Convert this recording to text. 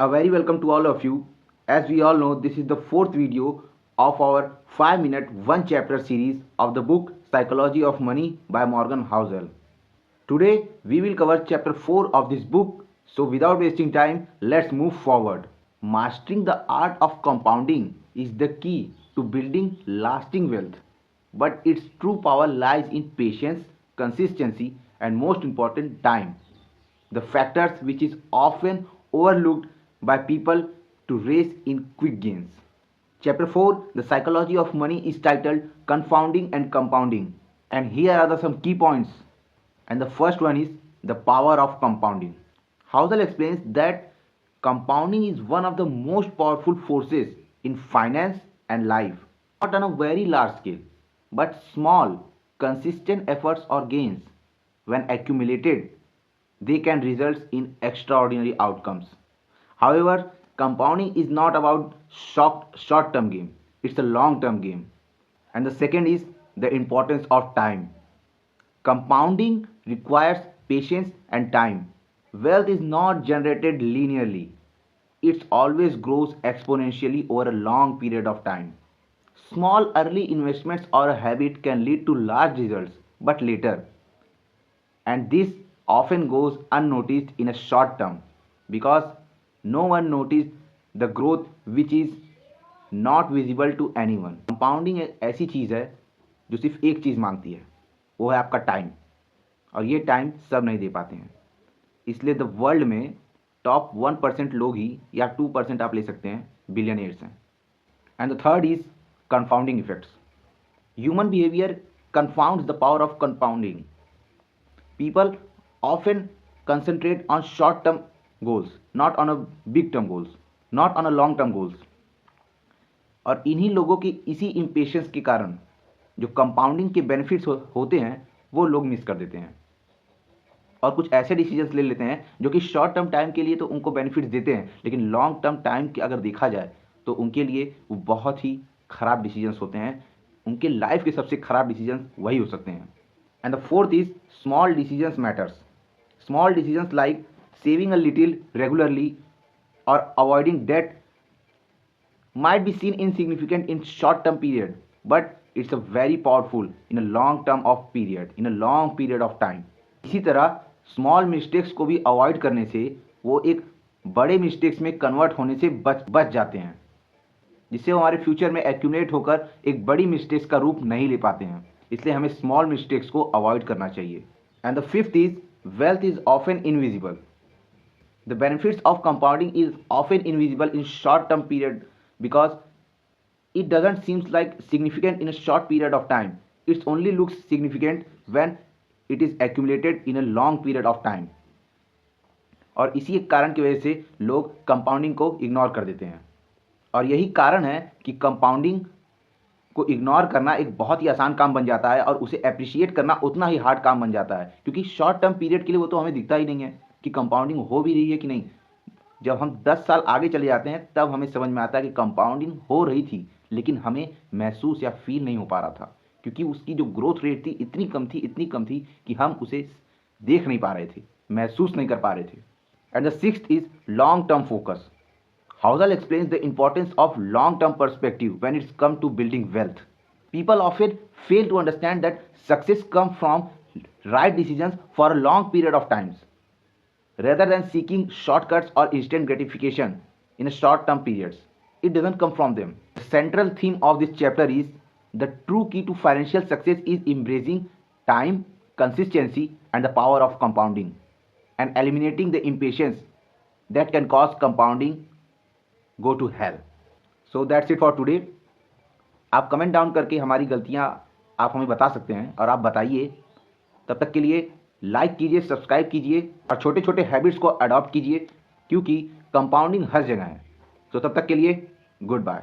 A very welcome to all of you. As we all know, this is the fourth video of our 5-minute one chapter series of the book Psychology of Money by Morgan Housel. Today we will cover chapter 4 of this book. So without wasting time, let's move forward. Mastering the art of compounding is the key to building lasting wealth. But its true power lies in patience, consistency, and most important, time. The factors which is often overlooked by people to race in quick gains. Chapter 4, The Psychology of Money, is titled Confounding and Compounding. And here are some key points. And the first one is the power of compounding. Housel explains that compounding is one of the most powerful forces in finance and life. Not on a very large scale, but small, consistent efforts or gains, when accumulated, they can result in extraordinary outcomes. However, compounding is not about short-term game. It's a long-term game. And the second is the importance of time. Compounding requires patience and time. Wealth is not generated linearly. It always grows exponentially over a long period of time. Small early investments or a habit can lead to large results, but later. And this often goes unnoticed in a short term because no one noticed the growth which is not visible to anyone. Compounding एक ऐसी चीज़ है जो सिर्फ एक चीज़ मांगती है, वो है आपका टाइम, और ये टाइम सब नहीं दे पाते हैं. इसलिए द वर्ल्ड में टॉप 1% लोग ही या 2% आप ले सकते हैं बिलियनियर्स हैं. And the third is compounding effects. Human behaviour confounds the power of compounding. People often concentrate on short-term goals, not on a big-term goals, not on a long-term goals. और इन्हीं लोगों की इसी इम्पेशंस के कारण जो compounding के benefits होते हैं वो लोग मिस कर देते हैं और कुछ ऐसे डिसीजंस ले लेते हैं जो कि शॉर्ट टर्म टाइम के लिए तो उनको बेनिफिट्स देते हैं, लेकिन लॉन्ग टर्म टाइम के अगर देखा जाए तो उनके लिए वो बहुत ही ख़राब डिसीजंस होते हैं. उनके लाइफ के सबसे ख़राब डिसीजंस वही हो सकते हैं. And the fourth is small decisions matters. Small decisions like saving a little regularly और avoiding debt might be seen insignificant in short term period, but it's a very powerful in a long term of period, in a long period of time. इसी तरह small mistakes को भी avoid करने से वो एक बड़े मिस्टेक्स में कन्वर्ट होने से बच जाते हैं, जिससे वो हमारे फ्यूचर में एक्यूमुलेट होकर एक बड़ी मिस्टेक्स का रूप नहीं ले पाते हैं. इसलिए हमें स्मॉल मिस्टेक्स को अवॉइड करना चाहिए. And the fifth is wealth is often invisible. The benefits of compounding is often invisible in short term period because it doesn't seem like significant in a short period of time. It only looks significant when it is accumulated in a long period of time. और इसी एक कारण की वजह से लोग compounding को ignore कर देते हैं. और यही कारण है कि कंपाउंडिंग को इग्नोर करना एक बहुत ही आसान काम बन जाता है और उसे अप्रिशिएट करना उतना ही हार्ड काम बन जाता है, क्योंकि शॉर्ट टर्म पीरियड के लिए वो तो हमें दिखता ही नहीं है कि कंपाउंडिंग हो भी रही है कि नहीं. जब हम 10 साल आगे चले जाते हैं तब हमें समझ में आता है कि कंपाउंडिंग हो रही थी, लेकिन हमें महसूस या फील नहीं हो पा रहा था, क्योंकि उसकी जो ग्रोथ रेट थी इतनी कम थी कि हम उसे देख नहीं पा रहे थे, महसूस नहीं कर पा रहे थे. And the sixth is long term focus. Housel explains the importance of long term perspective when it's come to building wealth. People often fail to understand that success come from right decisions for a long period of times rather than seeking shortcuts or instant gratification in a short-term periods. It doesn't come from them. The central theme of this chapter is the true key to financial success is embracing time, consistency, and the power of compounding, and eliminating the impatience that can cause compounding go to hell. So that's it for today. आप comment down करके हमारी गलतियाँ आप हमें बता सकते हैं और आप बताइए. तब तक के लिए लाइक कीजिए, सब्सक्राइब कीजिए और छोटे छोटे हैबिट्स को अडॉप्ट कीजिए, क्योंकि कंपाउंडिंग हर जगह है. तो तब तक के लिए गुड बाय.